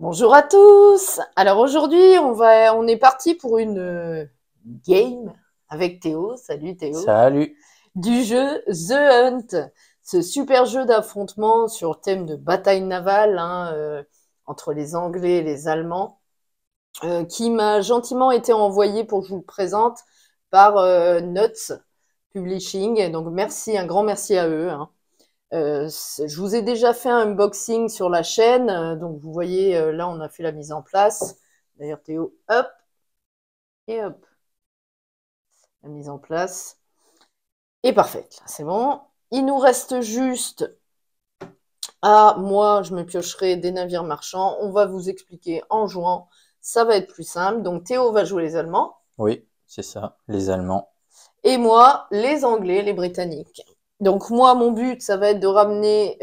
Bonjour à tous. Alors aujourd'hui, on est parti pour une game avec Théo. Salut Théo. Salut. Du jeu The Hunt, ce super jeu d'affrontement sur thème de bataille navale entre les Anglais et les Allemands, qui m'a gentiment été envoyé pour que je vous le présente par Nuts Publishing. Et donc merci, un grand merci à eux. Je vous ai déjà fait un unboxing sur la chaîne, donc vous voyez, là on a fait la mise en place. D'ailleurs Théo, hop, et hop, la mise en place est parfaite, là c'est bon. Il nous reste juste moi je me piocherai des navires marchands, on va vous expliquer en jouant, ça va être plus simple. Donc Théo va jouer les Allemands. Oui, c'est ça, les Allemands. Et moi, les Anglais, les Britanniques. Donc moi, mon but, ça va être de ramener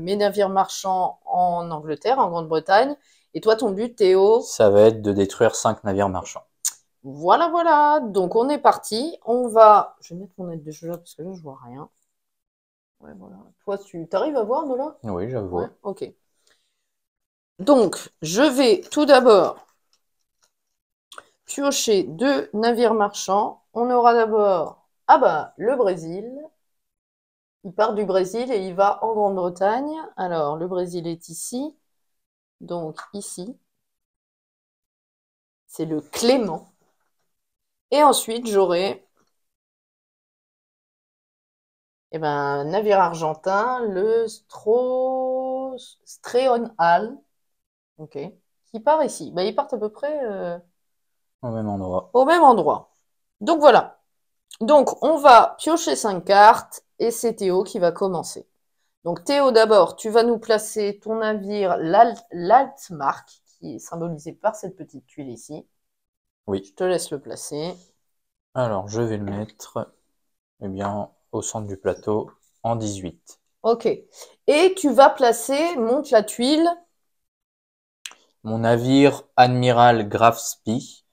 mes navires marchands en Angleterre, en Grande-Bretagne. Et toi, ton but, Théo? Ça va être de détruire 5 navires marchands. Voilà, voilà. Donc on est parti. On va... Je vais mettre mon aide de jeu là, parce que là, je vois rien. Ouais, voilà. Toi, tu arrives à voir de là? Oui, j'avoue. Ouais, ok. Donc, je vais tout d'abord piocher 2 navires marchands. On aura d'abord, le Brésil. Il part du Brésil et il va en Grande-Bretagne. Alors, le Brésil est ici. Donc, ici, c'est le Clément. Et ensuite, j'aurai un navire argentin, le Streonhal. Ok. Qui part ici. Ils partent à peu près Au même endroit. au même endroit. Donc, voilà. Donc, on va piocher 5 cartes et c'est Théo qui va commencer. Donc Théo, d'abord, tu vas nous placer ton navire, l'Altmark, qui est symbolisé par cette petite tuile ici. Oui. Je te laisse le placer. Alors, je vais le mettre au centre du plateau en 18. Ok. Et tu vas placer, monte la tuile. Mon navire Admiral Graf Spee,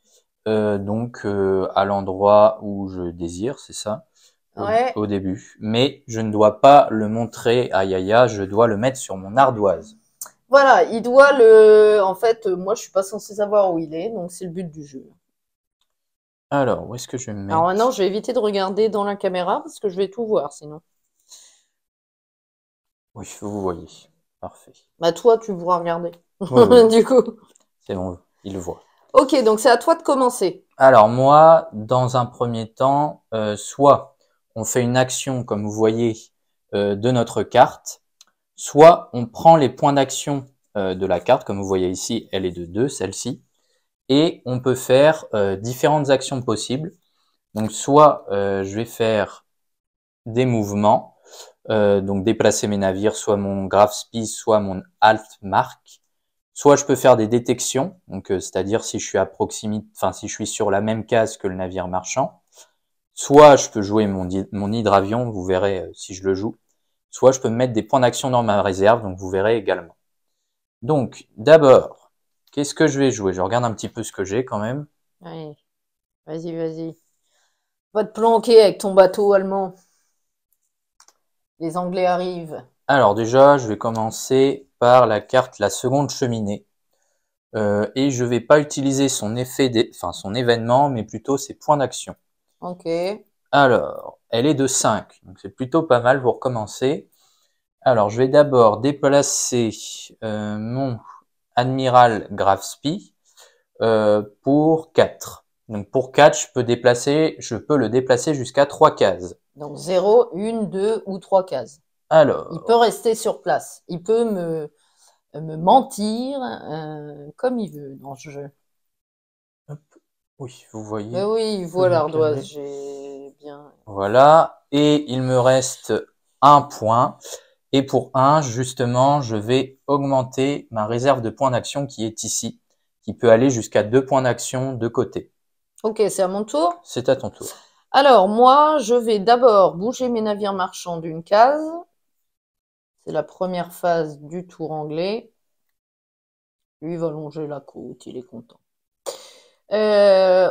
à l'endroit où je désire, c'est ça, Ouais. au début. Mais je ne dois pas le montrer à Yaya, je dois le mettre sur mon ardoise. Voilà, il doit le... En fait, moi, je suis pas censée savoir où il est, donc c'est le but du jeu. Alors, où est-ce que je vais me Alors maintenant, mettre? je vais éviter de regarder dans la caméra, parce que je vais tout voir, sinon. Oui, vous voyez. Parfait. Bah toi, tu pourras regarder. Oui, oui, Du coup. c'est bon, il le voit. Ok, donc c'est à toi de commencer. Alors moi, dans un premier temps, soit on fait une action, comme vous voyez, de notre carte, soit on prend les points d'action de la carte, comme vous voyez ici, elle est de 2, celle-ci, et on peut faire différentes actions possibles. Donc soit je vais faire des mouvements, donc déplacer mes navires, soit mon Graf Spee, soit mon Altmark. Soit je peux faire des détections, donc c'est-à-dire si je suis à proximité, enfin si je suis sur la même case que le navire marchand. Soit je peux jouer mon hydravion, vous verrez si je le joue. Soit je peux me mettre des points d'action dans ma réserve, donc vous verrez également. Donc d'abord, qu'est-ce que je vais jouer? Je regarde un petit peu ce que j'ai quand même. Allez, vas-y, vas-y. Va te planquer avec ton bateau allemand. Les Anglais arrivent. Alors déjà, je vais commencer par la carte La Seconde Cheminée. Et je vais pas utiliser son son événement, mais plutôt ses points d'action. Ok. Alors, elle est de 5, donc c'est plutôt pas mal pour commencer. Alors, je vais d'abord déplacer mon Admiral Graf Spee pour 4. Donc pour 4, je peux le déplacer jusqu'à 3 cases. Donc 0, 1, 2 ou 3 cases. Il peut Alors, rester sur place. Il peut me mentir comme il veut dans ce jeu. hop, oui, vous voyez Mais oui, il que voit j'ai l'ardoise. calé. J'ai bien. Voilà, et il me reste un point. Et pour 1, justement, je vais augmenter ma réserve de points d'action qui est ici, qui peut aller jusqu'à 2 points d'action de côté. Ok, c'est à mon tour. C'est à ton tour. Alors, moi, je vais d'abord bouger mes navires marchands d'une case. C'est la première phase du tour anglais. Lui va longer la côte, il est content.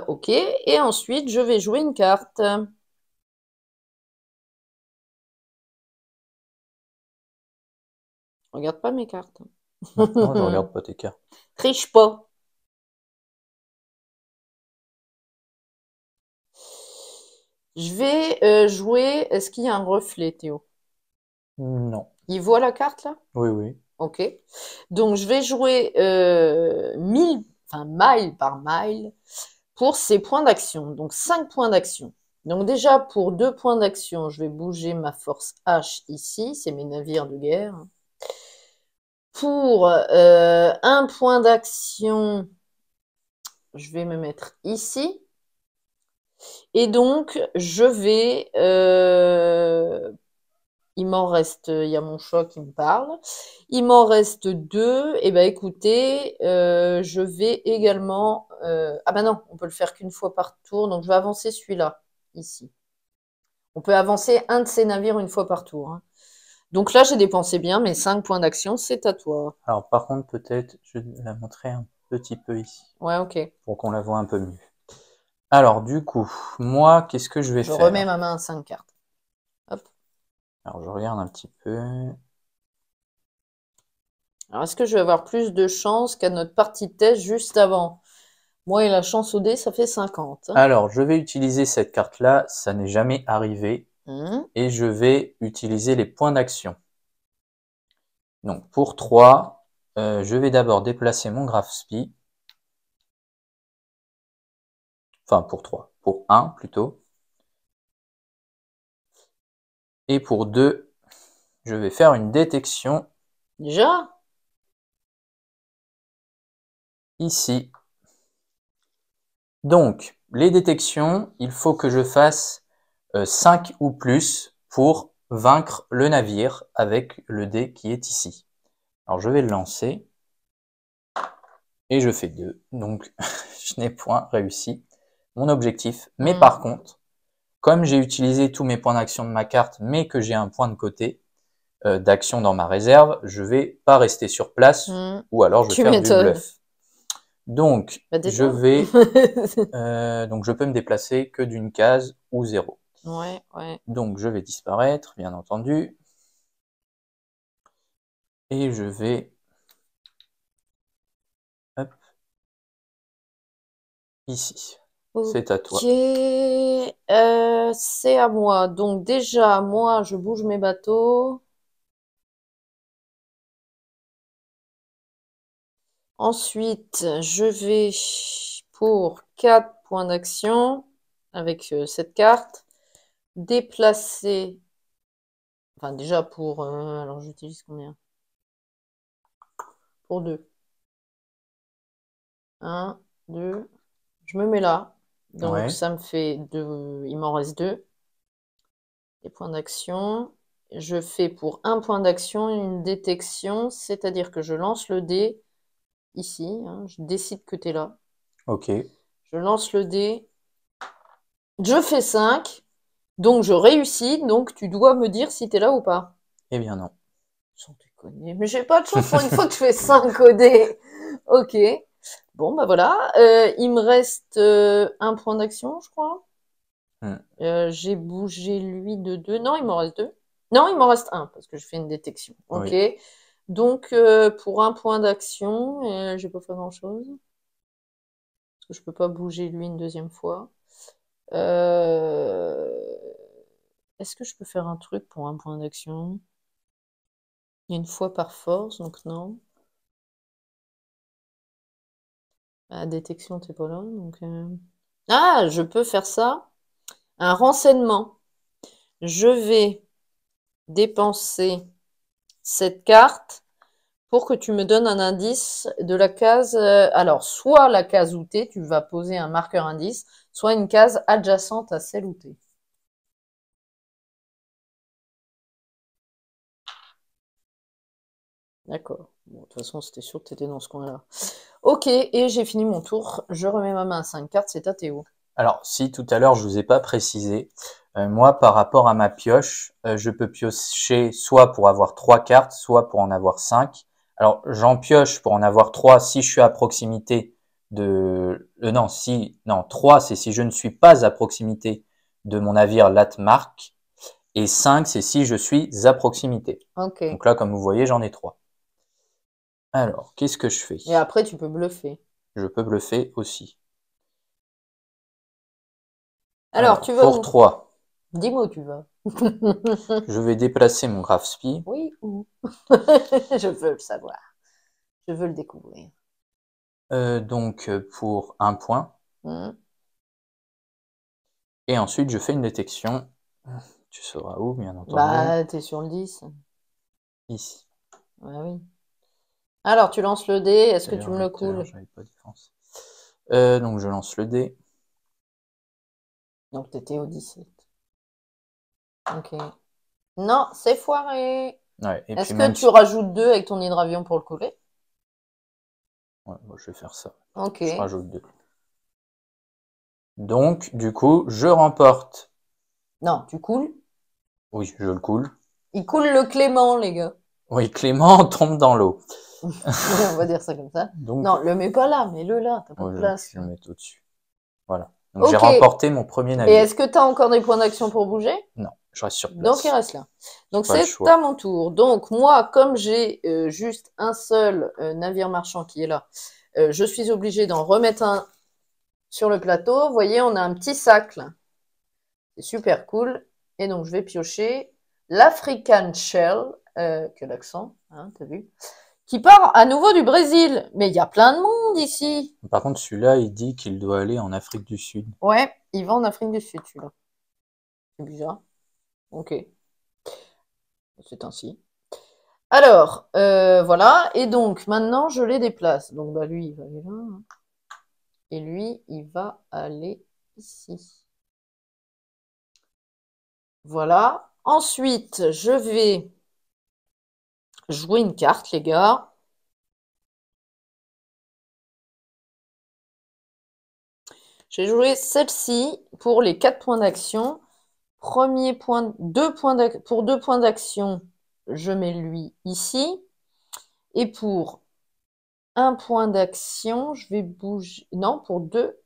Ok, et ensuite, je vais jouer une carte. Regarde pas mes cartes. Non, je regarde pas tes cartes. Triche pas. Je vais jouer. Est-ce qu'il y a un reflet, Théo? Non. Il voit la carte là? Oui, oui. Ok. Donc je vais jouer mile par mile pour ces points d'action. Donc 5 points d'action. Donc déjà pour 2 points d'action, je vais bouger ma force H ici, c'est mes navires de guerre. Pour 1 point d'action, je vais me mettre ici. Et donc je vais il m'en reste, il y a mon chat qui me parle. Il m'en reste 2. Eh ben, écoutez, je vais également. Ah ben non, on peut le faire qu'une fois par tour. Donc je vais avancer celui-là ici. On peut avancer un de ces navires une fois par tour, hein. Donc là, j'ai dépensé bien mes 5 points d'action. C'est à toi. Alors par contre, peut-être, je vais la montrer un petit peu ici, Ouais, ok. pour qu'on la voit un peu mieux. Alors du coup, moi, qu'est-ce que je vais Je faire? remets ma main à 5 cartes. Hop. Alors je regarde un petit peu. Alors, est-ce que je vais avoir plus de chance qu'à notre partie de test juste avant? Moi et la chance au dé, ça fait 50. Alors, je vais utiliser cette carte-là, ça n'est jamais arrivé, et je vais utiliser les points d'action. Donc pour 3, je vais d'abord déplacer mon Graf Spee. Enfin pour 3, pour 1 plutôt. Et pour 2, je vais faire une détection Déjà? ici. Donc, les détections, il faut que je fasse 5 ou plus pour vaincre le navire avec le dé qui est ici. Alors je vais le lancer. Et je fais 2. Donc, je n'ai point réussi mon objectif. Mais par contre, comme j'ai utilisé tous mes points d'action de ma carte, mais que j'ai un point de côté d'action dans ma réserve, je vais pas rester sur place, ou alors je vais Tu faire du m'étonnes. bluff. Donc, Bah, je détends. vais, donc je peux me déplacer que d'une case ou 0. Ouais, ouais. Donc, je vais disparaître, bien entendu. Et je vais, hop, ici. C'est à toi. Ok, c'est à moi. Donc déjà, moi, je bouge mes bateaux. Ensuite, je vais pour 4 points d'action avec cette carte. Déplacer. Enfin, déjà pour. Alors, j'utilise combien? Pour 2. 1, 2. Je me mets là. Donc, Ouais. ça me fait 2. Il m'en reste 2. Les points d'action. Je fais pour 1 point d'action une détection, c'est-à-dire que je lance le dé ici, hein, je décide que tu es là. Ok. Je lance le dé, je fais 5, donc je réussis, donc tu dois me dire si tu es là ou pas. Eh bien non. Sans déconner, mais j'ai pas de chance pour une fois que je fais 5 au dé. Ok. Bon, bah voilà. Il me reste 1 point d'action, je crois. J'ai bougé lui de 2. Non, il m'en reste 2. Non, il m'en reste 1 parce que je fais une détection. Ok. Oui. Donc, pour 1 point d'action, j'ai pas fait grand-chose. Parce que je peux pas bouger lui une deuxième fois. Est-ce que je peux faire un truc pour 1 point d'action? Une fois par force, donc non. La détection, t'es pas là, donc... Ah, je peux faire ça. Un renseignement. Je vais dépenser cette carte pour que tu me donnes un indice de la case. Alors, soit la case où t'es, tu vas poser un marqueur indice, soit une case adjacente à celle où t'es. D'accord. Bon, de toute façon, c'était sûr que t'étais dans ce coin-là. Ok, et j'ai fini mon tour. Je remets ma main à 5 cartes, c'est à Théo. Alors, si tout à l'heure je vous ai pas précisé, moi par rapport à ma pioche, je peux piocher soit pour avoir 3 cartes, soit pour en avoir 5. Alors, j'en pioche pour en avoir 3 si je suis à proximité de... non, 3 c'est si je ne suis pas à proximité de mon navire Latmark, et 5 c'est si je suis à proximité. Ok. Donc là, comme vous voyez, j'en ai 3. Alors, qu'est-ce que je fais? Et après, tu peux bluffer. Je peux bluffer aussi. Alors, tu vas pour où? 3, Dis-moi où tu vas. je vais déplacer mon Graf Spee. Oui, où? Je veux le savoir. Je veux le découvrir. Donc, pour 1 point. Hmm. Et ensuite, je fais une détection. Tu sauras où, bien entendu. Bah, t'es sur le 10. Ici. Ouais, oui. Alors, tu lances le dé. Est-ce que tu me le Tout à l'heure, coules? j'avais pas défense. Donc, je lance le dé. Donc, t'étais au 17. Ok. Non, c'est foiré. Ouais, et Est-ce puis que même tu rajoutes 2 avec ton hydravion pour le couler? Ouais, bon, je vais faire ça. Ok. Je rajoute 2. Donc, du coup, je remporte. Non, tu coules. Oui, je le coule. Il coule le Clément, les gars. Oui, Clément tombe dans l'eau. On va dire ça comme ça. Donc, Non, le mets pas là, mets-le là. T'as pas de ouais, place. je le mets au-dessus. Voilà. Donc, j'ai Ok. remporté mon premier Et navire. est-ce que tu as encore des points d'action pour bouger? Non, je reste sur Donc il place. reste là. Donc Pas le c'est choix. à mon tour. Donc moi, comme j'ai juste un seul navire marchand qui est là, je suis obligée d'en remettre un sur le plateau. Vous voyez, on a un petit sac là. C'est super cool. Et donc je vais piocher l'African Shell, que l'accent, hein, t'as vu, qui part à nouveau du Brésil. Mais il y a plein de monde ici. Par contre, celui-là, il dit qu'il doit aller en Afrique du Sud. Ouais, il va en Afrique du Sud celui-là. C'est bizarre. Ok, c'est ainsi. Alors, voilà. Et donc, maintenant, je les déplace. Donc, bah, lui, il va aller là. Hein. Et lui, il va aller ici. Voilà. Ensuite, je vais jouer une carte, les gars. J'ai joué celle-ci pour les 4 points d'action. Premier point, 2 points pour 2 points d'action, je mets lui ici. Et pour 1 point d'action, je vais bouger. Non, pour 2.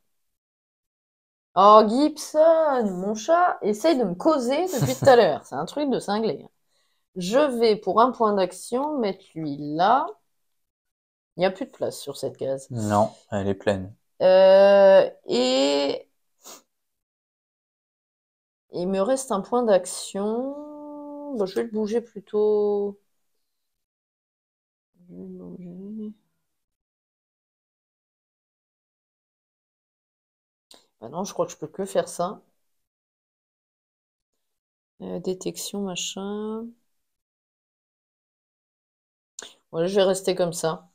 Oh, Gibson, mon chat, essaye de me causer depuis tout à l'heure. C'est un truc de cinglé. Je vais, pour 1 point d'action, mettre lui là. Il n'y a plus de place sur cette case. Non, elle est pleine. Et il me reste un point d'action. Bon, je vais le bouger plutôt. Je vais le bouger. Bah non, je crois que je peux que faire ça. Détection, machin. Voilà, je vais rester comme ça.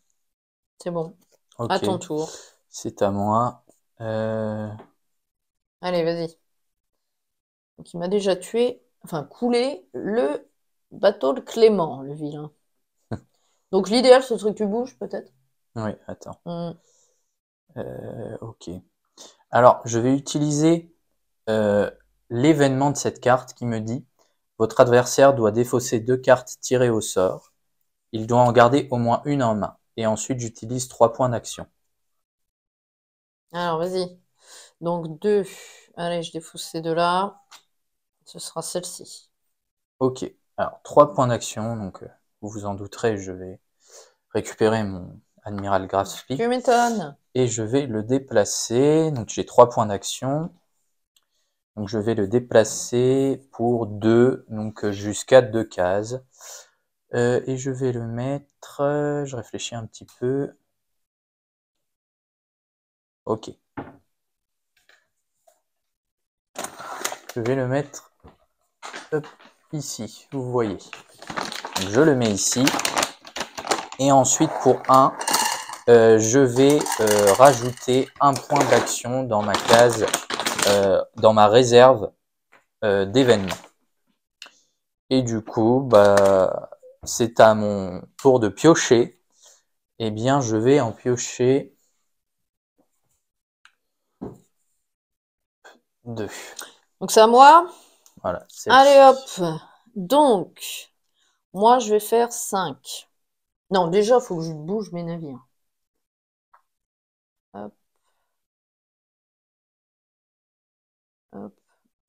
C'est bon. À Ok, ton tour. c'est à moi. Allez, vas-y. Donc, il m'a déjà tué, enfin coulé le bateau de Clément, le vilain. Donc l'idéal, ce serait que tu bouges, peut-être. Oui, attends. Hmm. Ok. Alors, je vais utiliser l'événement de cette carte qui me dit votre adversaire doit défausser 2 cartes tirées au sort. Il doit en garder au moins une en main. Et ensuite, j'utilise 3 points d'action. Alors, vas-y. Donc 2. Allez, je défausse ces deux-là. Ce sera celle-ci. Ok. Alors, 3 points d'action. Donc, vous vous en douterez, je vais récupérer mon Admiral Graf Spee. Tu m'étonnes. Et je vais le déplacer. Donc, j'ai 3 points d'action. Donc, je vais le déplacer pour 2, donc jusqu'à 2 cases. Et je vais le mettre, je réfléchis un petit peu. Ok. Je vais le mettre hop, ici, vous voyez. Donc, je le mets ici. Et ensuite, pour 1, je vais rajouter 1 point d'action dans ma case, dans ma réserve d'événements. Et du coup, bah, c'est à mon tour de piocher. Eh bien, je vais en piocher 2. Donc c'est à moi. Voilà. Allez hop. Donc, moi je vais faire 5. Non, déjà, il faut que je bouge mes navires. Hop. Hop.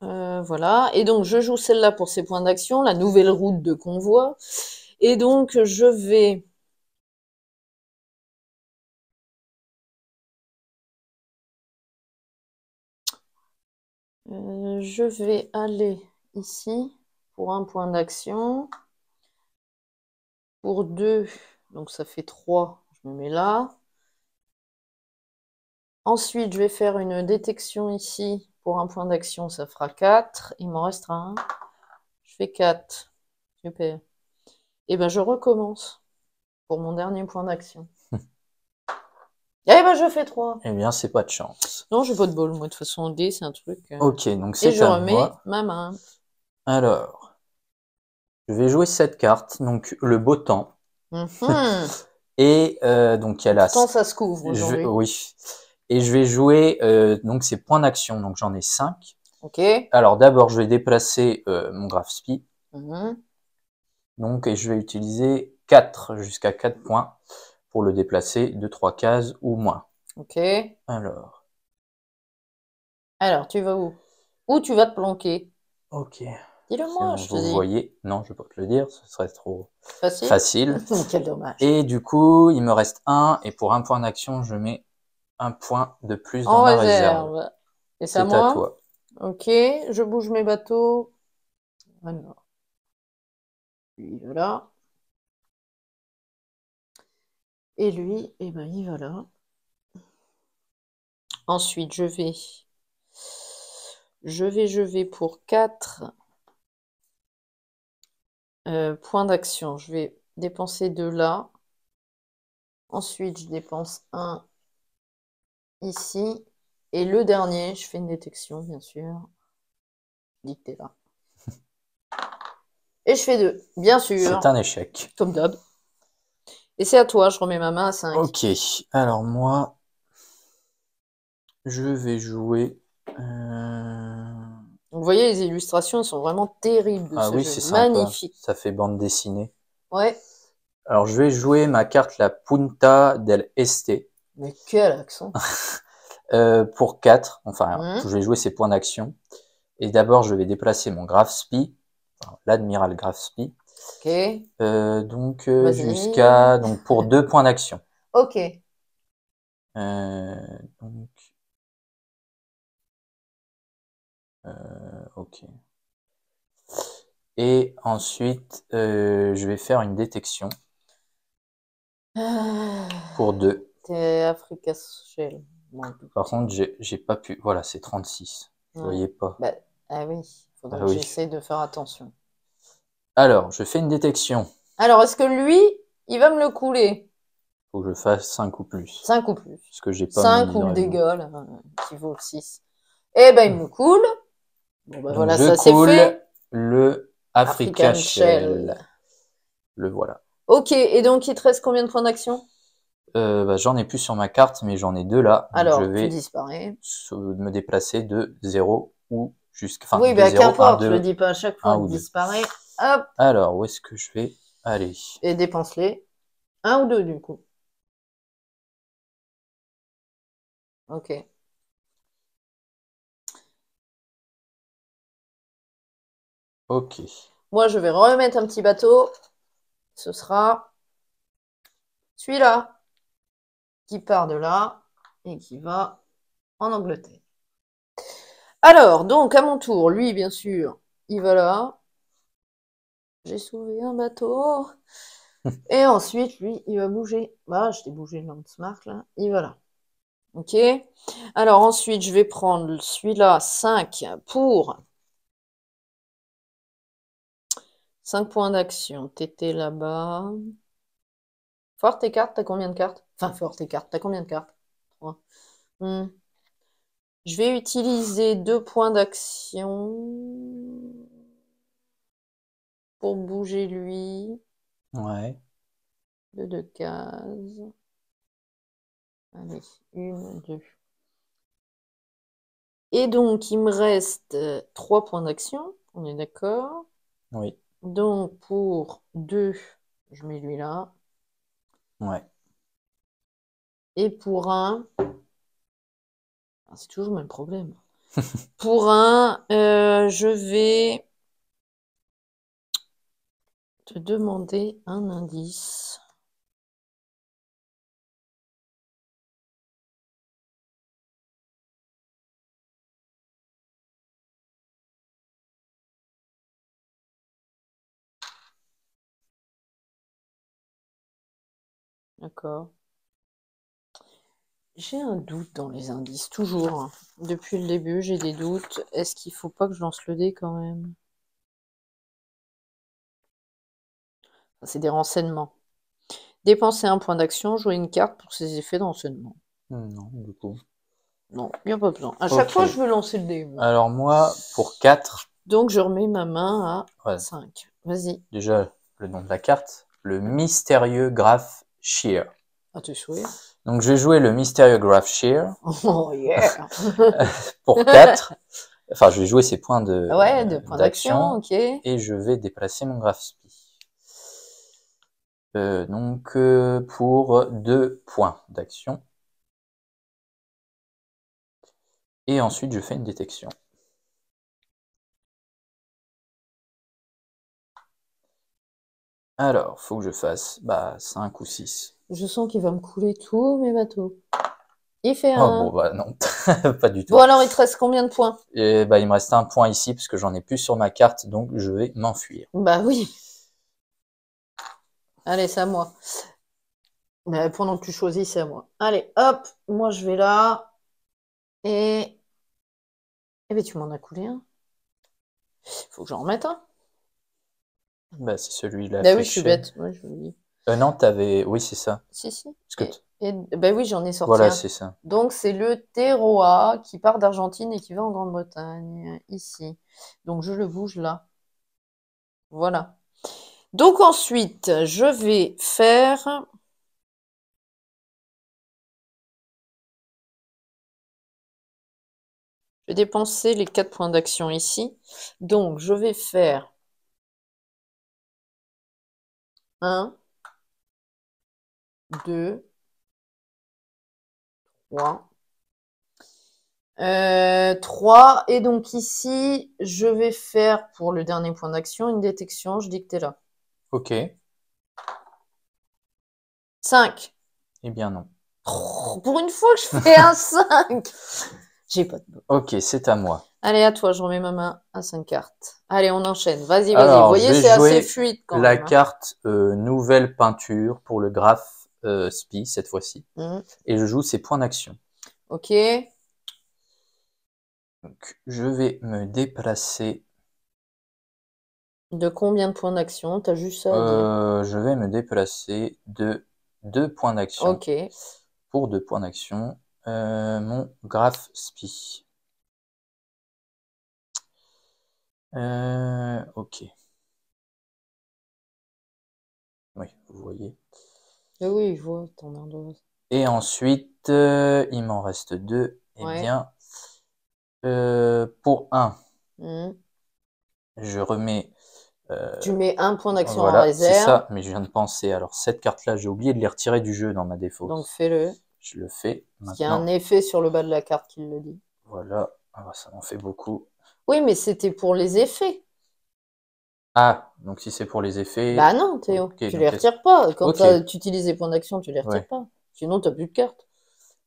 Voilà. Et donc, je joue celle-là pour ses points d'action, la nouvelle route de convoi. Et donc, je vais Je vais aller ici pour un point d'action. Pour 2, donc ça fait 3, je me mets là. Ensuite, je vais faire une détection ici. Pour un point d'action, ça fera 4. Il m'en restera un. Je fais 4. Super. Et ben je recommence pour mon dernier point d'action. Eh ben je fais 3. Eh bien, c'est pas de chance. Non, j'ai pas de bol. Moi, de toute façon, D, c'est un truc. Ok, donc Et c'est je à remets moi. ma main. Alors, je vais jouer cette carte, donc le beau temps. Mhm. Et donc il y a la... Pourtant, ça se couvre aujourd'hui. Oui. Et je vais jouer donc ces points d'action, donc j'en ai 5. Ok. Alors d'abord, je vais déplacer mon graphe spi. Mhm. Donc, et je vais utiliser 4 jusqu'à 4 points pour le déplacer de 3 cases ou moins. Ok. Alors, tu vas où? Où tu vas te planquer? ok. Dis-le C'est moi, bon, je te vous dis. voyez. Non, je vais pas te le dire, ce serait trop Facile? facile. Quel dommage. Et du coup, il me reste 1. Et pour un point d'action, je mets un point de plus dans En ma réserve. réserve. Et c'est à C'est à moi? toi. Ok, je bouge mes bateaux. Alors, lui, il va là. Et lui, eh ben, il va là. Ensuite, je vais pour 4 points d'action. Je vais dépenser 2 là. Ensuite, je dépense un ici. Et le dernier, je fais une détection, bien sûr. Dis que t'es là. Et je fais 2, bien sûr. C'est un échec. Comme d'hab. Et c'est à toi, je remets ma main à 5. Ok, alors moi, je vais jouer... Vous voyez, les illustrations elles sont vraiment terribles de Ah ce oui, jeu. c'est sympa. Magnifique. Ça fait bande dessinée. Ouais. Alors, je vais jouer ma carte, la Punta del Este, Mais quel accent. pour 4. Enfin, Hum, je vais jouer ses points d'action. Et d'abord, je vais déplacer mon Graf Spee, enfin, l'Admiral Graf Spee, ok. donc Vas-y. jusqu'à donc pour 2 points d'action. Ok. Donc, ok. Et ensuite, je vais faire une détection Ah, pour 2. t'es Africa Shell. Bon, tout Par petit. contre, j'ai pas pu. Voilà, c'est 36. Vous Ouais. voyez pas. Bah, ah oui, faudrait Ah que oui. j'essaie de faire attention. Alors, je fais une détection. Alors, est-ce que lui, il va me le couler? Faut que je fasse 5 ou plus. 5 ou plus. Parce que j'ai pas 5 mis ou de le résolution. dégât, là, qui vaut 6. Eh ben, il me le coule. Bon, ben Donc voilà, je ça c'est coule fait. le Africa African Shell. Shell. Le voilà. Ok, et donc il te reste combien de points d'action? Bah, j'en ai plus sur ma carte, mais j'en ai 2 là. Donc je Alors, tu vais disparais. me déplacer de 0 ou jusqu'à... Enfin, Oui, de bah 0, 1, qu'importe, je le 2, dis pas à chaque 1 fois, ou 2. disparaît. Hop, Alors, où est-ce que je vais aller? et dépense-les. Un ou deux, du coup. Ok. Ok. Moi, je vais remettre un petit bateau. Ce sera celui-là qui part de là et qui va en Angleterre. Alors, donc, à mon tour, lui, bien sûr, il va là. J'ai sauvé un bateau. Et ensuite, lui, il va bouger. Bah, je t'ai bougé le Landsmark, là. Il va là. Ok. Alors, ensuite, je vais prendre celui-là, 5 pour 5 points d'action. T'étais là-bas. Fort tes cartes, t'as combien de cartes? Enfin, fort tes cartes, t'as combien de cartes? 3. Je vais utiliser 2 points d'action pour bouger lui Ouais. de 2 cases. Allez, 1, 2. Et donc, il me reste 3 points d'action. On est d'accord? Oui. Donc, pour 2, je mets lui là. Ouais. Et pour 1, c'est toujours le même problème. Pour 1, je vais te demander un indice. D'accord. J'ai un doute dans les indices, toujours, hein. Depuis le début, j'ai des doutes. Est-ce qu'il faut pas que je lance le dé quand même? C'est des renseignements. Dépenser un point d'action, jouer une carte pour ses effets de renseignement. Non, du coup. Non, il n'y a pas besoin. À chaque fois, Ok. je veux lancer le dé, moi. Alors moi, pour 4, Donc, je remets ma main à ouais, 5. Vas-y. déjà le nom de la carte, le mystérieux Graph Shear. À tes souhaits. Donc je vais jouer le mystérieux Graph Shear Oh, yeah! pour 4. Enfin, je vais jouer ses points Ouais, 2 points d'action, d'action ok. et je vais déplacer mon Graph Spi. Donc pour 2 points d'action. Et ensuite, je fais une détection. Alors, faut que je fasse 5 ou 6. Je sens qu'il va me couler tous mes bateaux. Il fait Oh bon, 1. bah non, pas du tout. Bon, alors, il te reste combien de points? Et il me reste un point ici parce que j'en ai plus sur ma carte, donc je vais m'enfuir. Bah oui. Allez, c'est à moi. Mais pendant que tu choisis, c'est à moi. Allez, hop, moi je vais là. Et. Eh bien, tu m'en as coulé un. Faut que j'en remette un. Bah, c'est celui-là Bah oui, je suis fléché. bête. Ouais, je le dis. Non, t'avais... Oui, c'est ça. Si, si. Parce que Bah oui, j'en ai sorti Voilà, un. c'est ça. Donc, c'est le terroir qui part d'Argentine et qui va en Grande-Bretagne, ici. Donc, je le bouge là. Voilà. Donc, ensuite, je vais faire. Je vais dépenser les 4 points d'action ici. Donc, je vais faire 1, 2, 3. 3. Et donc ici, je vais faire pour le dernier point d'action une détection. Je dis que t'es là. Ok. 5. Eh bien non. Oh, pour une fois que je fais un 5. J'ai pas de bol. Ok, c'est à moi. Allez, à toi, je remets ma main à 5 cartes. Allez, on enchaîne. Vas-y, vas-y. Vous Alors, je voyez, vais c'est assez jouer fluide quand la même, hein. carte nouvelle peinture pour le graphe Spi cette fois-ci. Mhm. Et je joue ses points d'action. Ok. Donc, je vais me déplacer. De combien de points d'action? T'as juste ça à dire. Je vais me déplacer de 2 points d'action. Ok. Pour 2 points d'action, mon graphe Spi. Ok. Oui, vous voyez. Ah oui, je vois ton ardoise. Et ensuite, il m'en reste 2. Eh Ouais. bien, pour 1, Mhm. je remets... Tu mets un point d'action en voilà, c'est réserve. ça, mais je viens de penser. Alors, cette carte-là, j'ai oublié de les retirer du jeu dans ma Donc, défausse. fais-le. Je le fais Parce qu'il y a un maintenant. effet sur le bas de la carte qui le dit. Voilà, ça m'en fait beaucoup. Oui, mais c'était pour les effets. Ah, donc si c'est pour les Bah effets... non, Théo, Ok, tu donc les retires pas. Quand ok, tu utilises les points d'action, tu les retires ouais. pas. Sinon, t'as plus de cartes.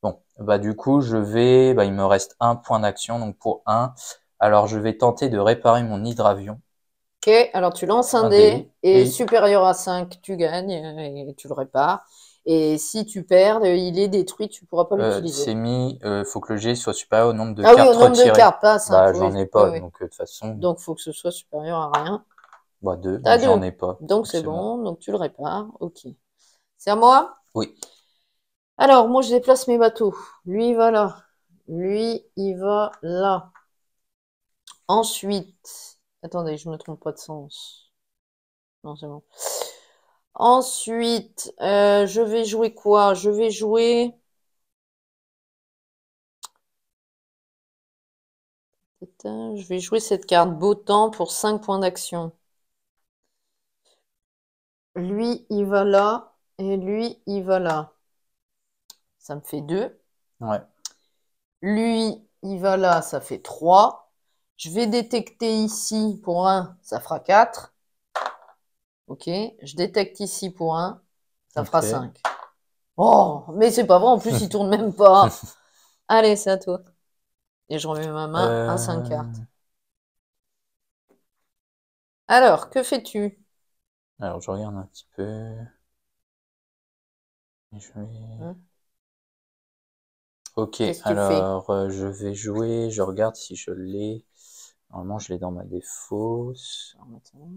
Bon, du coup, je vais... il me reste un point d'action, donc pour 1. Alors, je vais tenter de réparer mon hydravion. Ok, alors tu lances un Un dé, dé, et et supérieur à 5, tu gagnes, et tu le répares. Et si tu perds, il est détruit, tu pourras pas c'est l'utiliser. mis... faut que le jet soit supérieur au nombre de Ah oui, au cartes nombre de retirées. cartes, pas à 5, J'en oui. ai Oui, pas, oui. donc de toute façon... Donc, faut que ce soit supérieur à rien. 2, T'as donc j'en 2. ai pas. Donc, Donc c'est c'est bon. bon, donc tu le répares. Ok. C'est à moi? Oui. Alors, moi, je déplace mes bateaux. Lui, il va là. Lui, il va là. Ensuite, attendez, je me trompe pas de sens. Non, c'est bon. Ensuite, je vais jouer quoi? Je vais jouer cette carte Beau Temps pour 5 points d'action. Lui, il va là. Et lui, il va là. Ça me fait 2. Ouais. Lui, il va là, ça fait 3. Je vais détecter ici pour 1, ça fera 4. Ok. Je détecte ici pour 1, ça fera Ok. 5. Oh, mais c'est pas vrai, en plus, il tourne même pas. Allez, c'est à toi. Et je remets ma main à 5 cartes. Alors, que fais-tu? Alors, je regarde un petit peu. Je vais... Hein? Ok, Qu'est-ce que tu fais? alors je vais jouer, je regarde si je l'ai. Normalement, je l'ai dans ma défausse. Alors, maintenant,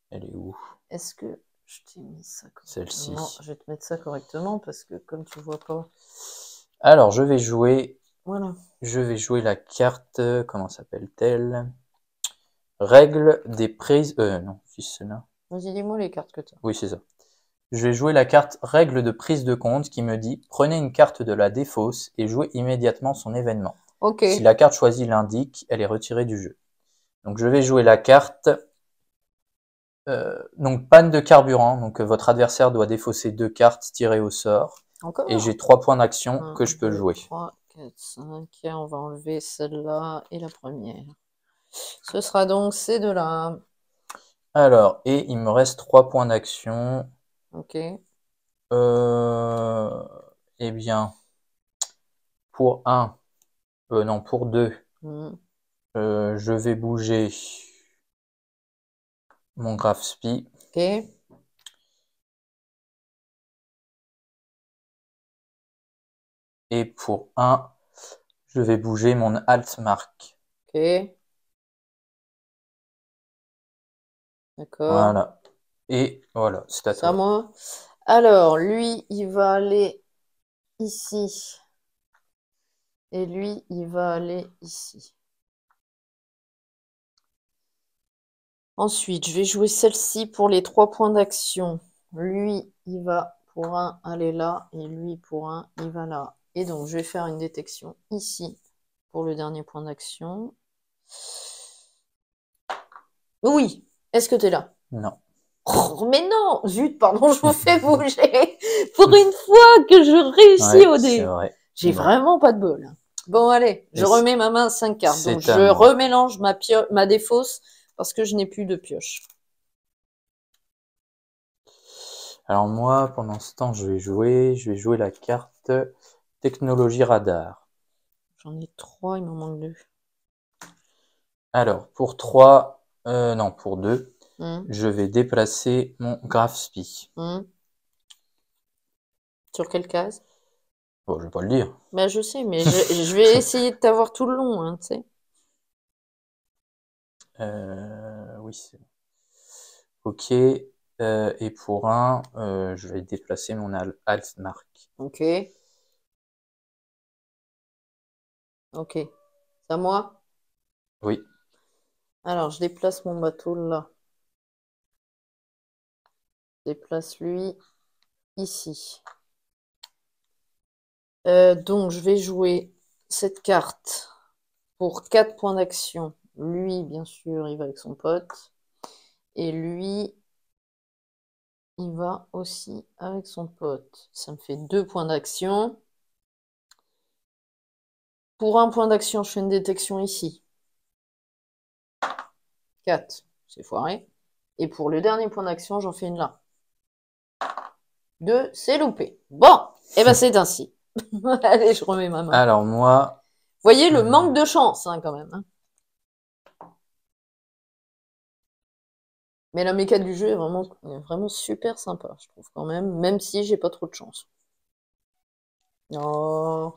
Elle est où? est-ce que je t'ai mis ça Celle-ci. correctement? Je vais te mettre ça correctement parce que comme tu vois pas. Alors, je vais jouer. Voilà. Je vais jouer la carte. Comment s'appelle-t-elle? Règle des prises. Non, si c'est là. Vas-y, dis-moi les cartes que tu as. Oui, c'est ça. Je vais jouer la carte règle de prise de compte qui me dit prenez une carte de la défausse et jouez immédiatement son événement. Ok. Si la carte choisie l'indique, elle est retirée du jeu. Donc je vais jouer la carte. Donc panne de carburant. Donc votre adversaire doit défausser 2 cartes tirées au sort. Encore? Et j'ai 3 points d'action 1, que je peux 2, jouer. 3, 4, 5. Et on va enlever celle-là et la première. Ce sera donc ces deux-là. Alors, et il me reste 3 points d'action. Ok. Eh bien, pour non, pour 2, Hmm. je vais bouger mon Graf Spee. Ok. Et pour 1, je vais bouger mon Altmark. Ok. D'accord. Voilà. Et voilà, c'est à C'est à toi. moi. Alors, lui, il va aller ici. Et lui, il va aller ici. Ensuite, je vais jouer celle-ci pour les 3 points d'action. Lui, il va pour un aller là. Et lui, pour un, il va là. Et donc, je vais faire une détection ici pour le dernier point d'action. Oui. Est-ce que tu es là? Non. Oh, mais non! Zut, pardon, je vous fais bouger. Pour une fois que je réussis Ouais, au c'est dé. vrai. J'ai Bon. vraiment pas de bol. Bon, allez, je Et remets ma main à 5 cartes. c'est Donc, à je moi. remélange ma défausse parce que je n'ai plus de pioche. Alors moi, pendant ce temps, je vais jouer la carte technologie radar. J'en ai 3, il m'en manque 2. Alors, pour 3, non, pour 2, Hum, je vais déplacer mon Graf Spee. hum. Sur quelle case? Bon, je vais pas le dire. Ben, je sais, mais je vais essayer de t'avoir tout le long, hein, tu sais. Oui, c'est ok. Et pour 1, je vais déplacer mon Altmark. Ok, ok. C'est à moi? Oui. Alors, je déplace mon bateau là. Je déplace lui ici. Donc, je vais jouer cette carte pour 4 points d'action. Lui, bien sûr, il va avec son pote. Et lui, il va aussi avec son pote. Ça me fait 2 points d'action. Pour un point d'action, je fais une détection ici. 4, c'est foiré. Et pour le dernier point d'action, j'en fais une là. 2, c'est loupé. Bon, et ben c'est ainsi. Allez, je remets ma main. Alors moi, Vous voyez le manque de chance, hein, quand même. Hein. Mais la mécanique du jeu est vraiment super sympa, je trouve quand même si j'ai pas trop de chance. Oh,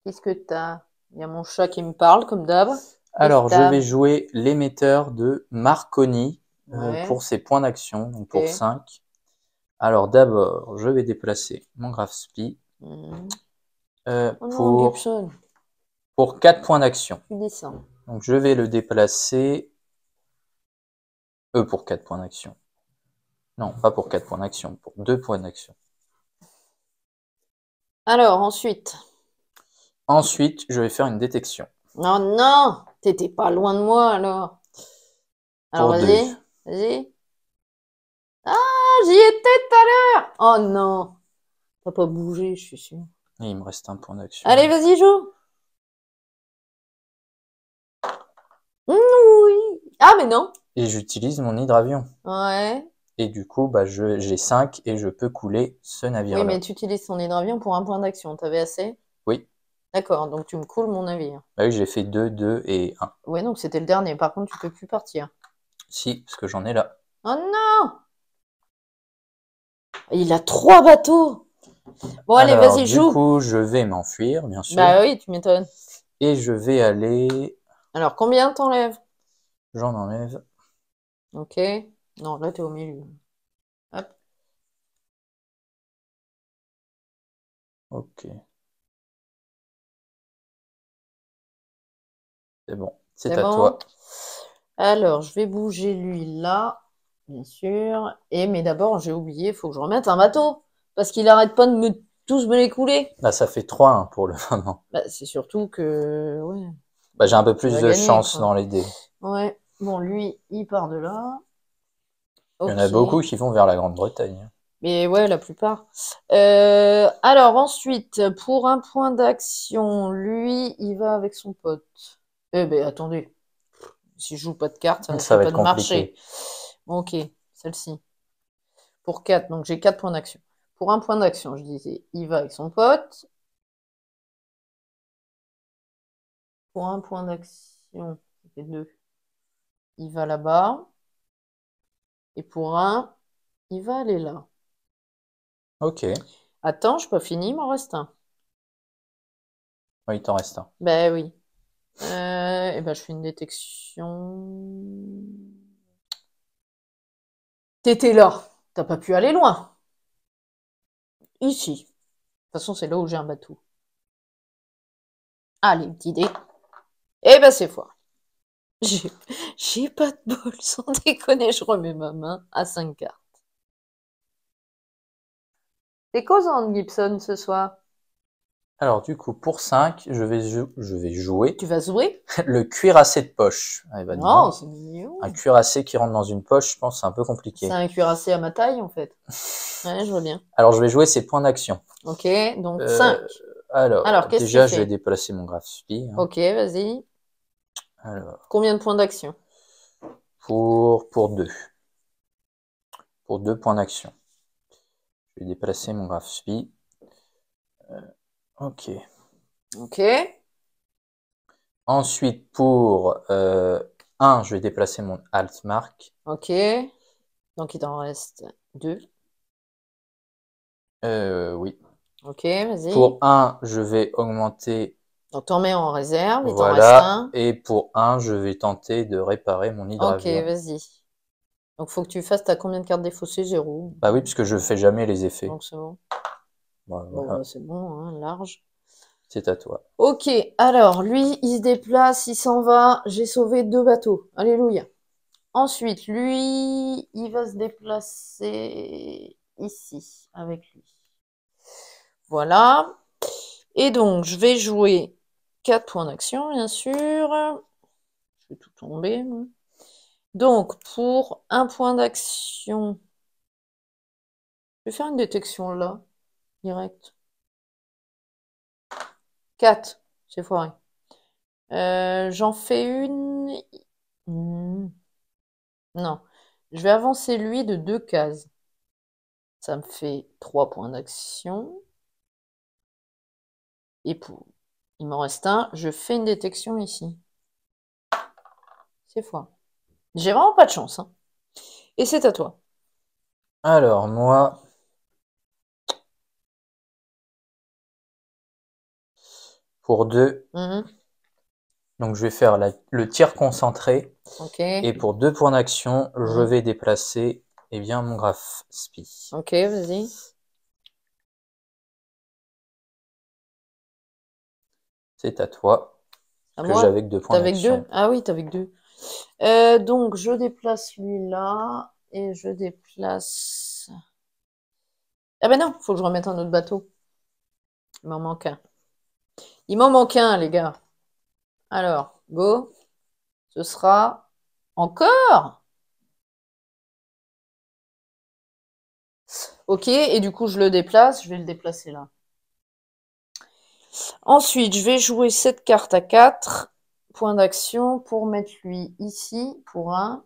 qu'est-ce que t'as? Il y a mon chat qui me parle, comme d'hab. alors je vais jouer l'émetteur de Marconi Ouais, pour ses points d'action, donc pour ok. 5. Alors d'abord, je vais déplacer mon Graf Spee Mhm. Oh non, Gibson, pour 4 points d'action. tu descends. Donc je vais le déplacer pour 4 points d'action. Non, pas pour 4 points d'action, pour 2 points d'action. Alors, ensuite. Ensuite, je vais faire une détection. Non, non, t'étais pas loin de moi, alors. Alors, Pour 2. vas-y, vas-y. Ah, j'y étais tout à l'heure. Oh non, t'as pas bougé, je suis sûr. Et il me reste un point d'action. Allez, vas-y, joue. Oui. Ah, mais non. Et j'utilise mon hydravion. Ouais. Et du coup, bah, j'ai 5 et je peux couler ce Oui, navire-là. mais tu utilises ton hydravion pour un point d'action. T'avais assez? Oui. D'accord, donc tu me coules mon navire. Bah oui, j'ai fait 2, 2 et 1. Ouais, donc c'était le dernier. Par contre, tu peux plus partir. Si, parce que j'en ai là. Oh non! Il a 3 bateaux. Bon, allez, Alors, vas-y, du joue. coup, je vais m'enfuir, bien sûr. Bah oui, tu m'étonnes. Et je vais aller... Alors, combien t'enlèves? J'en enlève. Ok. Non, là, t'es au milieu. Hop. Ok. C'est bon. C'est C'est à bon? toi. Alors, je vais bouger lui là, bien sûr. Mais d'abord, j'ai oublié, il faut que je remette un bateau. Parce qu'il arrête pas de tous me les couler. Là, ça fait 3-1 pour le moment. Bah, c'est surtout que, ouais, Bah, j'ai un peu tu plus vas de gagner, chance quoi. dans les dés. Ouais. Bon, lui, il part de là. Il y en a Ok. beaucoup qui vont vers la Grande-Bretagne. Mais ouais, la plupart. Alors ensuite, pour un point d'action, lui, il va avec son pote. Eh ben, attendez. Si je joue pas de cartes, ça Ça fait va pas être de marché. compliqué. Bon, ok, celle-ci. Pour 4, donc j'ai 4 points d'action. Pour un point d'action, je disais, il va avec son pote. Pour un point d'action, ça fait 2. Il va là-bas. Et pour un, il va aller là. Ok. Attends, je pas fini, il m'en reste un. Oui, il t'en reste un. Ben oui. Et ben je fais une détection. T'étais là. T'as pas pu aller loin. Ici. De toute façon, c'est là où j'ai un bateau. Allez, petite idée. Eh ben c'est foiré. J'ai j'ai pas de bol, sans déconner, je remets ma main à 5 cartes. T'es causante, Gibson, ce soir. Alors, du coup, pour 5, je vais jouer Tu vas jouer? le cuirassé de poche. Eh ben, dis Non, donc. c'est mignon. Un cuirassé qui rentre dans une poche, je pense, c'est un peu C'est compliqué. un cuirassé à ma taille, en fait. Ouais, je vois bien. Alors, je vais jouer ses points d'action. Ok, donc Euh, 5. alors, Alors, qu'est-ce que tu déjà, je vais fais? déplacer mon graphe spi. Hein. Ok, vas-y. Alors, Combien de points d'action? pour 2. Pour 2 points d'action. Je vais déplacer mon graphe spi. Ok. Ok, Ensuite, pour 1, je vais déplacer mon alt mark. ok. Donc, il t'en reste 2. Oui. Ok, vas-y. Pour 1, je vais augmenter. Donc, t'en mets en réserve, il t'en reste Voilà. un. Et pour 1, je vais tenter de réparer mon Ok, hydravion. vas-y. Donc, faut que tu fasses, t'as combien de cartes défaussées? 0. Bah oui, puisque je fais jamais les effets. Donc, c'est bon. Voilà, Bon, bah, voilà. c'est bon, hein, large. C'est à toi. Ok, alors, lui, il se déplace, il s'en va. J'ai sauvé 2 bateaux. Alléluia. Ensuite, lui, il va se déplacer ici, avec lui. Voilà. Et donc, je vais jouer 4 points d'action, bien sûr. Je vais tout tomber, moi. Donc, pour un point d'action, je vais faire une détection là, direct. 4, c'est foiré. J'en fais une. Non. Je vais avancer lui de 2 cases. Ça me fait 3 points d'action. Et pour. Il m'en reste un. Je fais une détection ici. C'est foiré. J'ai vraiment pas de chance, hein. Et c'est à toi. Alors, moi, pour 2, Mhm. donc je vais faire le tir concentré. Ok. Et pour 2 points d'action, je Mhm. vais déplacer eh bien, mon graphe spi. Ok, vas-y. C'est à toi, À parce que j'avais moi? que 2 points T'as avec 2? d'action. Ah oui, t'as avec 2. Donc, je déplace lui là. Et je déplace. Ah ben non, faut que je remette un autre bateau. Il m'en manque un. Il m'en manque un, les gars. Alors, go. Ce sera encore. Ok, et du coup, je le déplace. Je vais le déplacer là. Ensuite, je vais jouer cette carte à 4 points d'action pour mettre lui ici pour un.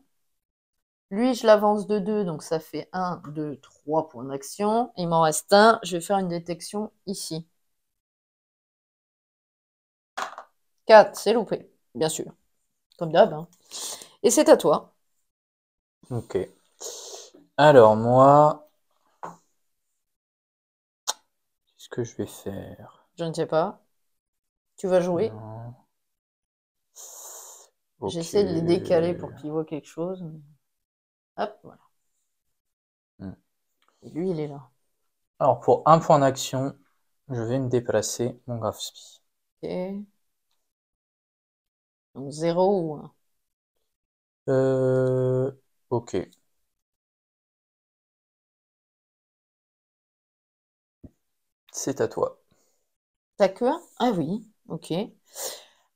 Lui, je l'avance de 2, donc ça fait 1, 2, 3 points d'action. Il m'en reste un. Je vais faire une détection ici. 4, c'est loupé, bien sûr. Comme d'hab, hein. Et c'est à toi. Ok. Alors, moi, que je vais faire? Je ne sais pas. Tu vas jouer. Non. J'essaie de les décaler pour qu'ils voient quelque chose. Hop, voilà. Et lui, il est là. Alors, pour un point d'action, je vais me déplacer mon graph spi. Ok. Donc 0 ou 1. Ok. C'est à toi. T'as que 1? Ah oui, ok.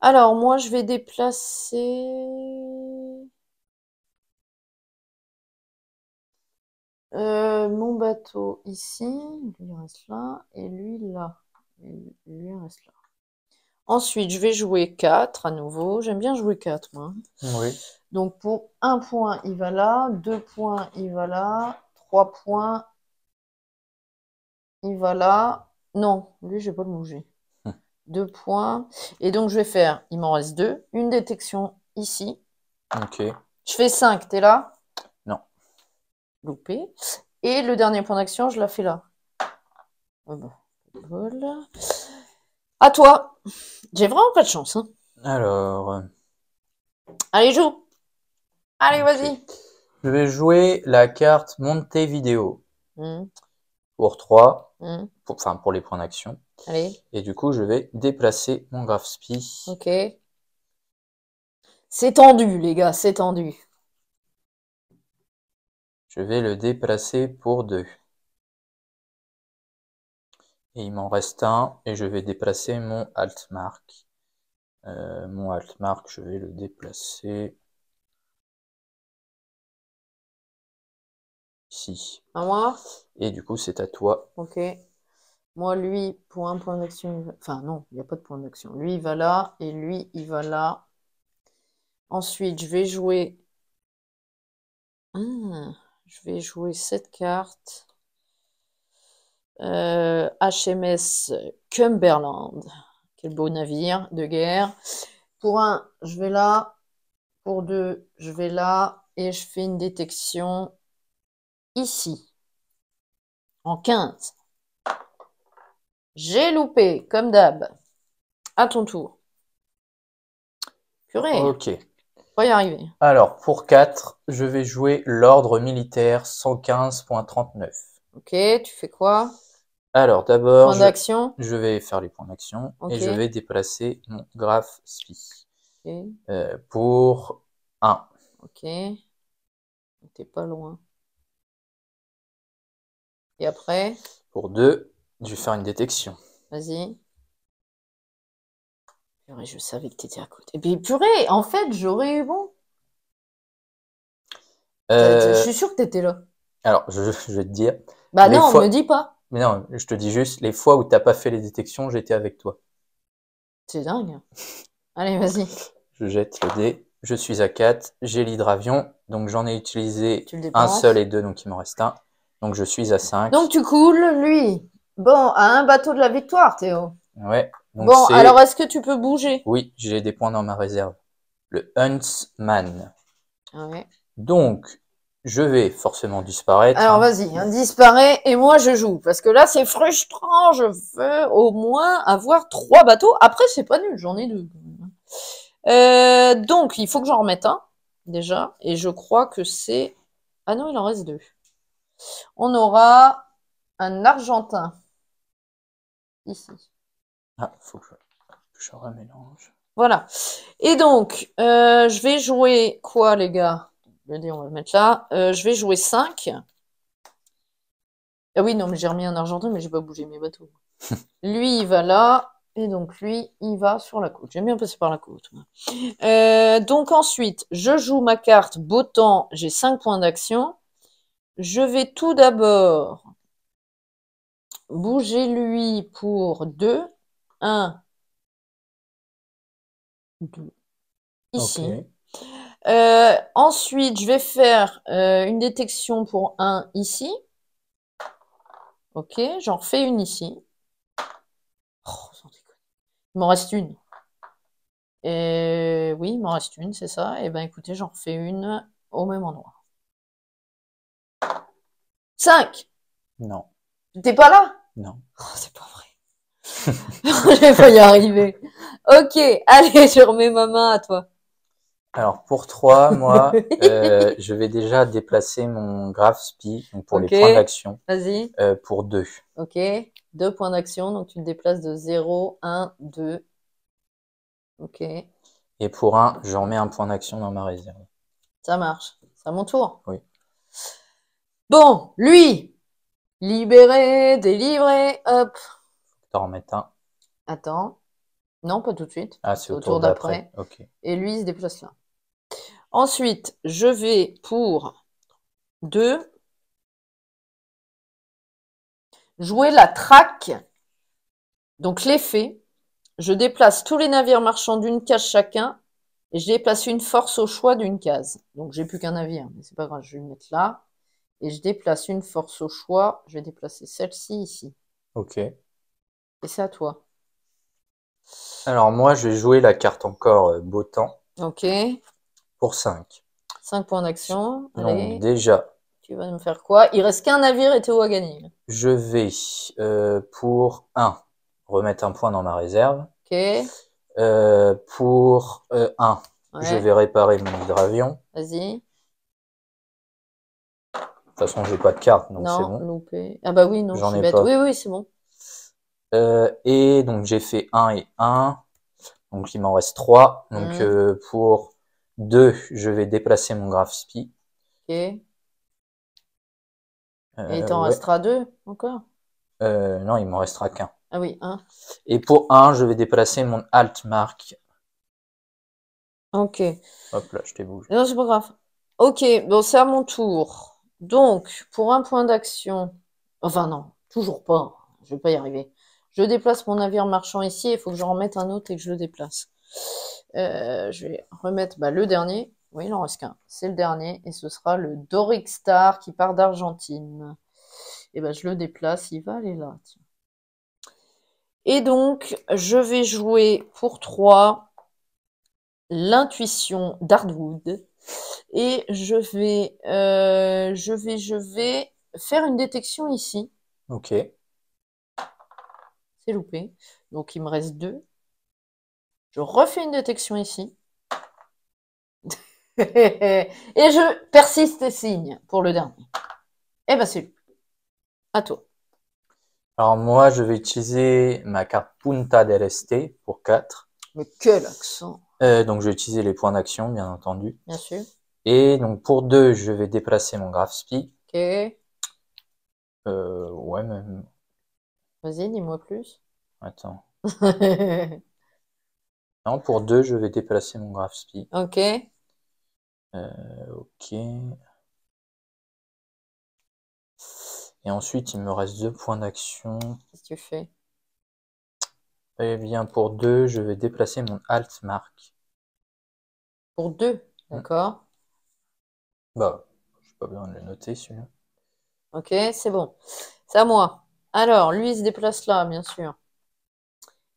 Alors, moi, je vais déplacer... mon bateau ici, lui reste là, et lui là, et lui reste là. Ensuite, je vais jouer 4 à nouveau. J'aime bien jouer 4, moi. Oui. Donc, pour 1 point, il va là. 2 points, il va là. 3 points, il va là. Non, lui, je vais pas le bouger. 2 points. Et donc, je vais faire, il m'en reste 2. Une détection ici. Ok. Je fais 5, t'es là? Non. Loupé. Et le dernier point d'action, je la fais là. Voilà. À toi. J'ai vraiment pas de chance. Hein. Alors, Allez, joue. Allez, ok. vas-y. Je vais jouer la carte Montevideo Mmh. pour 3, Mmh. enfin pour les points d'action. Allez, Et du coup, je vais déplacer mon graph spi. ok. C'est tendu, les gars, c'est tendu. Je vais le déplacer pour 2. Et il m'en reste un, et je vais déplacer mon Altmark. Mon Altmark, je vais le déplacer ici. À moi? Et du coup, c'est à toi. Ok. Moi, lui, pour un point d'action, enfin non, il n'y a pas de point d'action. Lui, il va là, et lui, il va là. Ensuite, je vais jouer... je vais jouer cette carte. HMS Cumberland. Quel beau navire de guerre. Pour 1, je vais là. Pour 2, je vais là. Et je fais une détection ici. En 15. J'ai loupé, comme d'hab. À ton tour. Purée, Ok. faut y arriver. Alors, pour 4, je vais jouer l'ordre militaire 115.39. Ok, tu fais quoi? Alors, d'abord, Point d'action. je vais faire les points d'action et Ok. je vais déplacer mon graph spi Ok. pour 1. Ok. T'es pas loin. Et après, Pour 2, je vais faire une détection. vas-y. Purée, je savais que t'étais à côté. Et puis, purée, en fait, j'aurais eu bon. Je Euh, suis sûre que t'étais là. alors, je vais te dire, Bah les non, me fois, dis pas. mais non, je te dis juste, les fois où t'as pas fait les détections, j'étais avec toi. C'est dingue. Allez, vas-y. Je jette le dé, je suis à 4, j'ai l'hydravion, donc j'en ai utilisé Tu le un seul dépenses. et 2, donc il m'en reste un. Donc je suis à 5. Donc tu coules, lui. Bon, à un bateau de la victoire, Théo. Ouais, donc Bon, alors c'est... est-ce que tu peux bouger? Oui, j'ai des points dans ma réserve. Le Huntsman. Ouais. Donc, je vais forcément disparaître. Alors Hein. vas-y, hein, disparaît et moi je joue. Parce que là c'est frustrant, je veux au moins avoir 3 bateaux. Après c'est pas nul, j'en ai 2. Donc il faut que j'en remette un, déjà. Et je crois que c'est... Ah non, il en reste 2. On aura un Argentin, ici. Ah, faut que je remélange. Voilà. Et donc, je vais jouer quoi les gars? Le dé on va le mettre là. Je vais jouer 5. Ah oui, non, mais j'ai remis un Argentin, mais j'ai pas bougé mes bateaux. Lui, il va là. Et donc, lui, il va sur la côte. J'aime bien passer par la côte. Donc, ensuite, je joue ma carte beau temps. J'ai 5 points d'action. Je vais tout d'abord bouger lui pour 2. 1, 2. Ok. Ici. Ensuite, je vais faire une détection pour 1 ici. Ok, j'en refais une ici. Oh, sans déconner. Il m'en reste une. Et oui, il m'en reste une, c'est ça. Et ben écoutez, j'en refais une au même endroit. 5. Non. T'es pas là? Non. Oh, c'est pas vrai. Je vais pas y arriver. Ok, allez, je remets ma main à toi. Alors pour 3, moi, je vais déjà déplacer mon graphe spi, donc pour les Ok, points d'action, vas-y. pour 2. Ok, 2 points d'action, donc tu te déplaces de 0, 1, 2. Ok, Et pour 1, j'en mets un point d'action dans ma réserve. ça marche. C'est à mon tour. Oui. Bon, lui, libéré, délivré, hop. T'en remettre un. Attends. Non, pas tout de suite. Ah, C'est c'est au au tour tour d'après. d'après. Ok. Et lui, il se déplace là. Ensuite, je vais pour 2 jouer la traque. Donc l'effet, je déplace tous les navires marchands d'une case chacun et je déplace une force au choix d'une case. Donc j'ai plus qu'un navire, mais c'est pas grave, je vais le mettre là. Et je déplace une force au choix. Je vais déplacer celle-ci ici. Ok. Et c'est à toi. Alors moi, je vais jouer la carte encore beau temps Ok. pour 5. 5 points d'action. Donc Allez. déjà, Tu vas me faire quoi? Il reste qu'un navire et Théo a gagné. je vais pour 1, remettre un point dans ma réserve. Ok. Pour 1, je Ouais. vais réparer mon hydravion. Vas-y. De toute façon, j'ai pas de carte, donc c'est Non, bon. loupé. Ah bah oui, non, je J'en suis ai bête. Oui, pas. oui, c'est bon. Et donc j'ai fait 1 et 1. Donc il m'en reste 3. Donc Hmm. pour 2, je vais déplacer mon graphe spi. Ok. Et il t'en Ouais. restera 2 encore? Non, il m'en restera qu'un. Ah oui, un. Et pour 1, je vais déplacer mon alt mark. Ok. Hop là, je t'ai bougé. Non, c'est pas grave. Ok, bon, c'est à mon tour. Donc, pour un point d'action. Enfin, non, toujours pas. Je vais pas y arriver. Je déplace mon navire marchand ici. Il faut que j'en remette un autre et que je le déplace. Je vais remettre bah, le dernier. Oui, il en reste qu'un. C'est le dernier. Et ce sera le Doric Star qui part d'Argentine. Et ben, je le déplace. Il va aller là. Tiens. Et donc, je vais jouer pour 3 l'intuition d'Hardwood. Et je vais faire une détection ici. Ok. C'est loupé. Donc, il me reste 2. Je refais une détection ici. Et je persiste et signe pour le dernier. Eh ben, c'est lui. À toi. Alors moi, je vais utiliser ma carte Punta del Este pour 4. Mais quel accent. Donc je vais utiliser les points d'action, bien entendu. Bien sûr. Et donc pour 2, je vais déplacer mon graphe spi. Ok. Ouais, même. Vas-y, dis-moi plus. Attends. Non, pour 2, je vais déplacer mon graphe spi. Ok. Qu'est-ce Ok. Et ensuite, il me reste 2 points d'action. que tu fais? Eh bien, pour 2, je vais déplacer mon alt mark. Pour 2. Hmm. D'accord. Bah, j'ai pas besoin de le noter, celui-là. Ok, c'est bon. C'est à moi. Alors, lui, il se déplace là, bien sûr.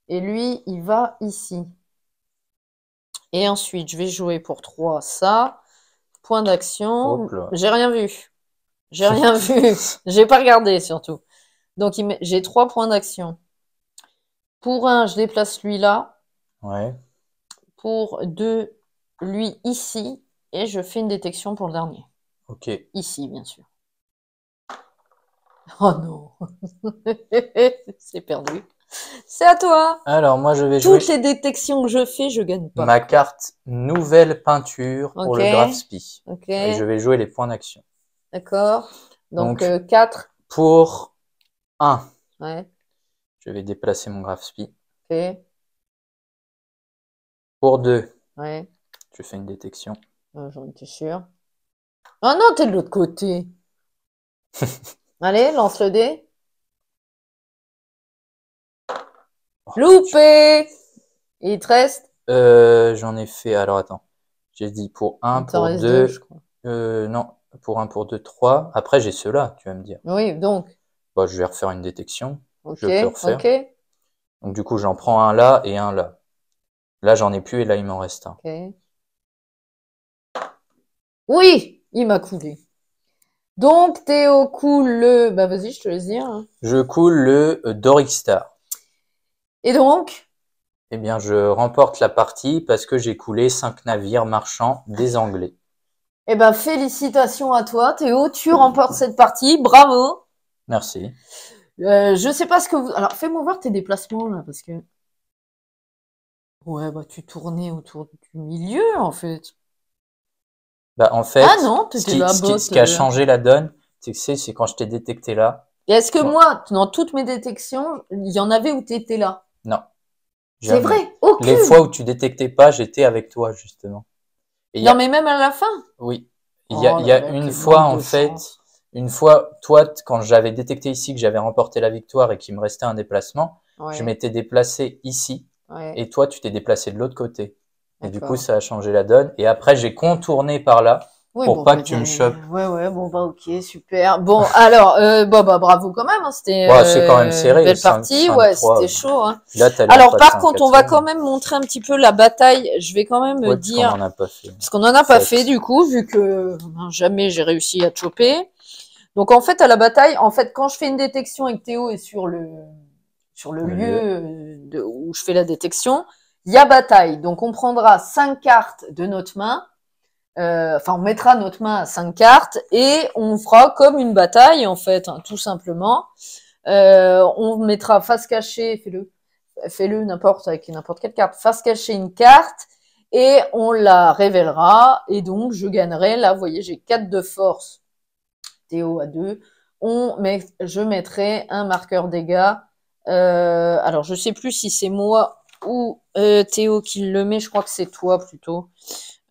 Et lui, il va ici. Et ensuite, je vais jouer pour 3 ça. Point d'action. Hop là. J'ai rien vu. J'ai rien vu. J'ai pas regardé surtout. Donc, j'ai 3 points d'action. Pour 1, je déplace lui là. Ouais. Pour 2, lui ici. Et je fais une détection pour le dernier. Ok. Ici, bien sûr. Oh non. C'est perdu. C'est à toi. Alors, moi, je vais jouer Toutes les détections que je fais, je gagne pas. ma carte nouvelle peinture pour Ok. le graphe spi. Ok. Et je vais jouer les points d'action. D'accord. Donc, Donc, 4. pour 1, Ouais. je vais déplacer mon graphe spi. Ok. Pour 2, Ouais. je fais une détection. J'en étais sûre. Oh non, t'es de l'autre côté. Allez, lance le dé. Oh, Loupé. Il te reste? j'en ai fait. Alors, attends. J'ai dit pour 1, Il t'en pour reste 2, je 2. crois. Non, pour 1, pour 2, 3. Après, j'ai ceux-là, tu vas me dire. Oui, donc. Bah, je vais refaire une détection. Ok, Je peux refaire. ok, Donc, du coup, j'en prends un là et un là. Là, j'en ai plus et là, il m'en reste un. ok. Oui, il m'a coulé. Donc, Théo coule le... Bah, vas-y, je te laisse dire. Hein. Je coule le Doric Star. Et donc, Eh bien, je remporte la partie parce que j'ai coulé 5 navires marchands des Anglais. eh ben, félicitations à toi, Théo. Tu remportes cette partie. Bravo. Merci. Je sais pas ce que vous. Alors, fais-moi voir tes déplacements là, parce que. Ouais, bah, tu tournais autour du milieu, en fait. Bah, en Ah fait, non, t'étais là-bas. ce qui a changé la donne, c'est quand je t'ai détecté là. Et est-ce que Bon, moi, dans toutes mes détections, il y en avait où t'étais là? non, C'est jamais. vrai, Les fois où aucune. tu détectais pas, j'étais avec toi, justement. Et il y Non, a, mais même à la fin. oui, Oh il là y a là, une quel fois, manque en de fait, chance. une fois, toi, quand j'avais détecté ici que j'avais remporté la victoire et qu'il me restait un déplacement, je Ouais, m'étais déplacé ici ouais, et toi, tu t'es déplacé de l'autre côté. Et du coup, d'accord. ça a changé la donne. Et après, j'ai contourné par là Oui, pour bon, pas bah, que tu me chopes. ouais, ouais, bon, bah, ok, super. Bon, alors, bon, bah, bravo quand même, hein, c'était Bon, c'est quand même une serré, belle partie, ouais, c'était 5-3. chaud, hein. Puis là, t'as l'air de Alors, passer par un contre, on va quand 4e. même montrer un petit peu la bataille. Je vais quand même Ouais, puisqu'on dire, en a pas fait. parce qu'on n'en a pas fait 7. du coup, vu que jamais j'ai réussi à te choper. Donc, en fait, à la bataille, en fait, quand je fais une détection et que Théo est sur le Le lieu lieu. où je fais la détection, il y a bataille. Donc, on prendra 5 cartes de notre main. Enfin, on mettra notre main à 5 cartes et on fera comme une bataille, en fait, hein, tout simplement. On mettra face cachée, fais-le n'importe avec n'importe quelle carte, face cachée une carte et on la révélera et donc je gagnerai. Là, vous voyez, j'ai 4 de force, Théo à 2. Je mettrai un marqueur dégâts. Alors, je sais plus si c'est moi ou Théo qui le met, je crois que c'est toi plutôt.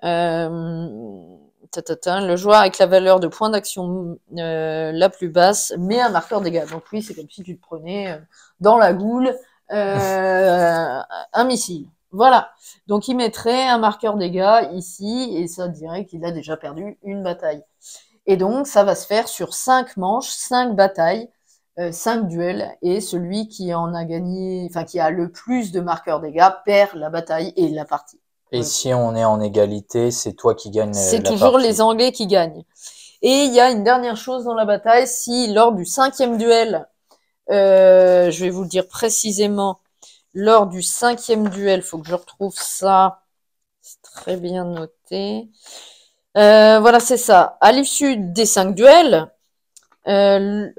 Le joueur avec la valeur de point d'action la plus basse met un marqueur dégâts. Donc oui, c'est comme si tu te prenais dans la goule un missile. Voilà. Donc il mettrait un marqueur dégâts ici et ça dirait qu'il a déjà perdu une bataille. Et donc ça va se faire sur 5 manches, 5 batailles, 5 duels et celui qui en a gagné, enfin qui a le plus de marqueurs dégâts perd la bataille et la partie. Et Voilà. si on est en égalité, c'est toi qui gagne C'est la toujours les partie. Anglais qui gagnent. Et il y a une dernière chose dans la bataille, si lors du 5e duel, je vais vous le dire précisément, lors du 5e duel, faut que je retrouve ça, c'est très bien noté. Voilà, c'est ça. À l'issue des 5 duels, c'est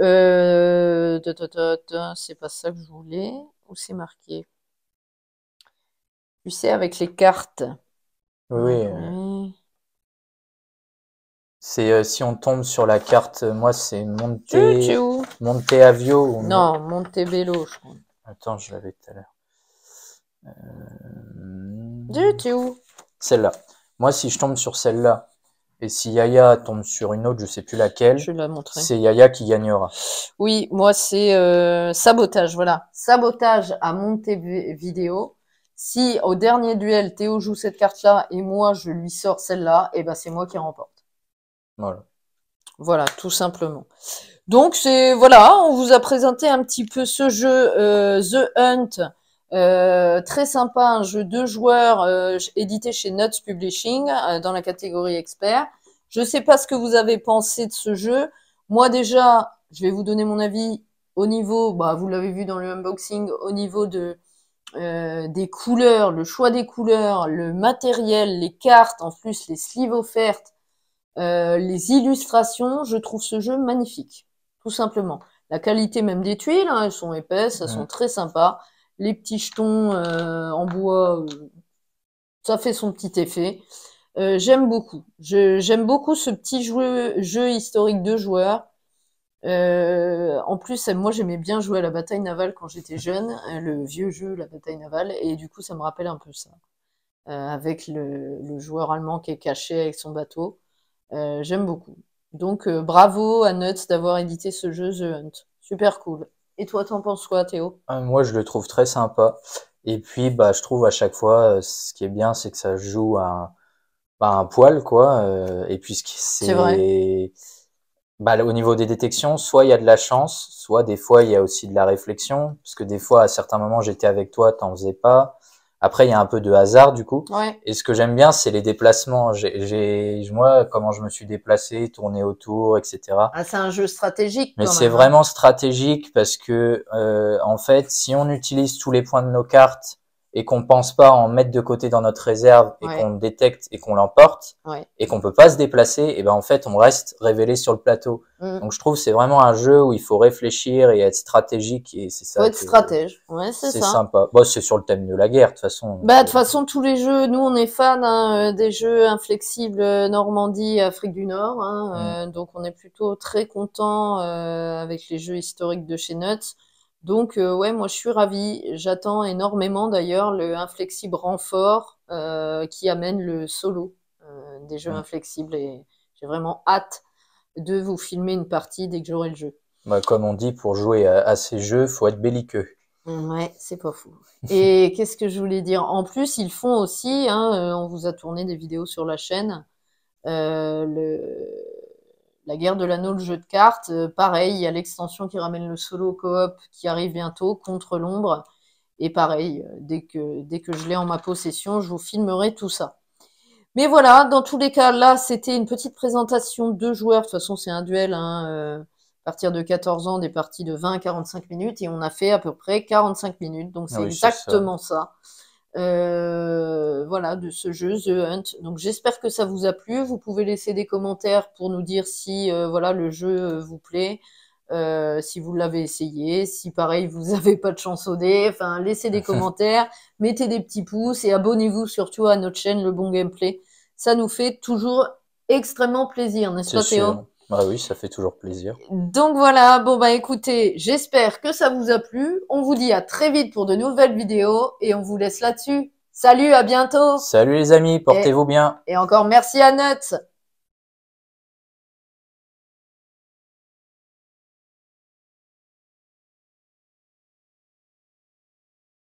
pas ça que je voulais, où c'est marqué? Tu sais, avec les cartes. Oui, oui. C'est si on tombe sur la carte, moi c'est Tu es où? Monteavio ou Non, Montebello, je crois. Attends, je l'avais tout à l'heure. Tu es où? Celle-là. Moi, si je tombe sur celle-là et si Yaya tombe sur une autre, je sais plus laquelle, Je vais la montrer. c'est Yaya qui gagnera. Oui, moi c'est sabotage, voilà. Sabotage à Montevideo. Si au dernier duel, Théo joue cette carte-là et moi je lui sors celle-là, et ben c'est moi qui remporte. Voilà. Voilà, tout simplement. Donc c'est voilà, on vous a présenté un petit peu ce jeu The Hunt, très sympa, un jeu de joueurs édité chez Nuts Publishing dans la catégorie expert. Je sais pas ce que vous avez pensé de ce jeu. Moi déjà, je vais vous donner mon avis au niveau, bah vous l'avez vu dans le unboxing, au niveau de des couleurs, le choix des couleurs, le matériel, les cartes, en plus les sleeves offertes, les illustrations, je trouve ce jeu magnifique, tout simplement. La qualité même des tuiles, hein, elles sont épaisses, elles sont très sympas. Les petits jetons en bois, ça fait son petit effet. J'aime beaucoup. J'aime beaucoup ce petit jeu historique de joueurs. En plus, moi j'aimais bien jouer à la bataille navale quand j'étais jeune, le vieux jeu, la bataille navale, et du coup ça me rappelle un peu ça, avec le joueur allemand qui est caché avec son bateau. J'aime beaucoup. Donc bravo à Nuts d'avoir édité ce jeu The Hunt. Super cool. Et toi, t'en penses quoi, Théo? Moi, je le trouve très sympa. Et puis, bah, je trouve à chaque fois, ce qui est bien, c'est que ça se joue à un poil, quoi. Et puis, C'est vrai. bah, au niveau des détections, soit il y a de la chance, soit des fois il y a aussi de la réflexion, parce que des fois, à certains moments, j'étais avec toi, t'en faisais pas. Après, il y a un peu de hasard du coup. Ouais. Et ce que j'aime bien, c'est les déplacements. Moi, comment je me suis déplacé, tourné autour, etc. Ah, c'est un jeu stratégique Mais quand c'est même, hein. vraiment stratégique parce que, en fait, si on utilise tous les points de nos cartes et qu'on pense pas en mettre de côté dans notre réserve et Ouais. qu'on détecte et qu'on l'emporte Ouais. et qu'on peut pas se déplacer, et ben en fait, on reste révélé sur le plateau. Donc je trouve que c'est vraiment un jeu où il faut réfléchir et être stratégique et c'est Faut ça être que stratège. Ouais, c'est c'est ça. sympa. Bon, c'est sur le thème de la guerre de toute façon. Bah, de toute façon, tous les jeux, nous, on est fans hein, des jeux inflexibles Normandie, Afrique du Nord. Hein, donc, on est plutôt très content avec les jeux historiques de chez Nuts. Donc, ouais, moi, je suis ravie. J'attends énormément, d'ailleurs, le inflexible renfort qui amène le solo des jeux inflexibles. Et j'ai vraiment hâte de vous filmer une partie dès que j'aurai le jeu. Bah, comme on dit, pour jouer à ces jeux, faut être belliqueux. Ouais, c'est pas fou. Et qu'est-ce que je voulais dire? En plus, ils font aussi, hein, on vous a tourné des vidéos sur la chaîne, la guerre de l'anneau, le jeu de cartes, pareil, il y a l'extension qui ramène le solo coop qui arrive bientôt contre l'ombre. Et pareil, dès que je l'ai en ma possession, je vous filmerai tout ça. Mais voilà, dans tous les cas, là, c'était une petite présentation de joueurs. De toute façon, c'est un duel, hein, à partir de 14 ans, des parties de 20 à 45 minutes, et on a fait à peu près 45 minutes. Donc, c'est Oui, c'est exactement ça. Voilà, de ce jeu, The Hunt. Donc, j'espère que ça vous a plu. Vous pouvez laisser des commentaires pour nous dire si, voilà, le jeu vous plaît. Si vous l'avez essayé, si pareil vous avez pas de chance au dé, enfin laissez des commentaires, mettez des petits pouces et abonnez-vous surtout à notre chaîne Le Bon Gameplay. Ça nous fait toujours extrêmement plaisir, n'est-ce C'est pas Théo? sûr. Bah oui, ça fait toujours plaisir. Donc voilà, bon bah écoutez, j'espère que ça vous a plu. On vous dit à très vite pour de nouvelles vidéos et on vous laisse là-dessus. Salut, à bientôt. Salut les amis, portez-vous bien. Et encore merci à Nuts.